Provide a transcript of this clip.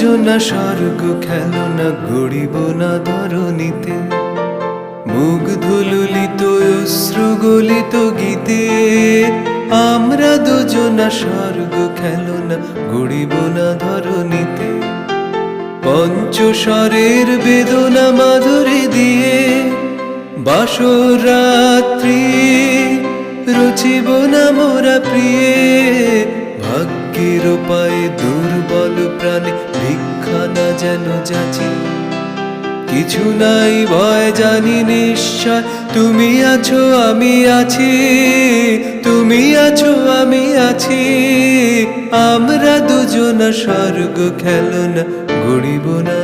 দুজনা স্বর্গ খেলনা গড়িব না ধরণীতে, মুগ্ধ ললিত অশ্রু গলিত গীতে। আমরা দুজনা স্বর্গ খেলনা গড়িব না ধরণীতে, পঞ্চস্বরের বেদনা মাধুরী দিয়ে বাসর রাত্রি রচিব না মোরা প্রিয়ে। ভাগ্যের পায়ে দুর্বল প্রাণে ভিক্ষা না যেন যাচি, কিছু নাই ভয় জানি নিশ্চয় তুমি আছো আমি আছি, তুমি আছো আমি আছি। আমরা দুজনা স্বর্গ খেলনা গড়িব না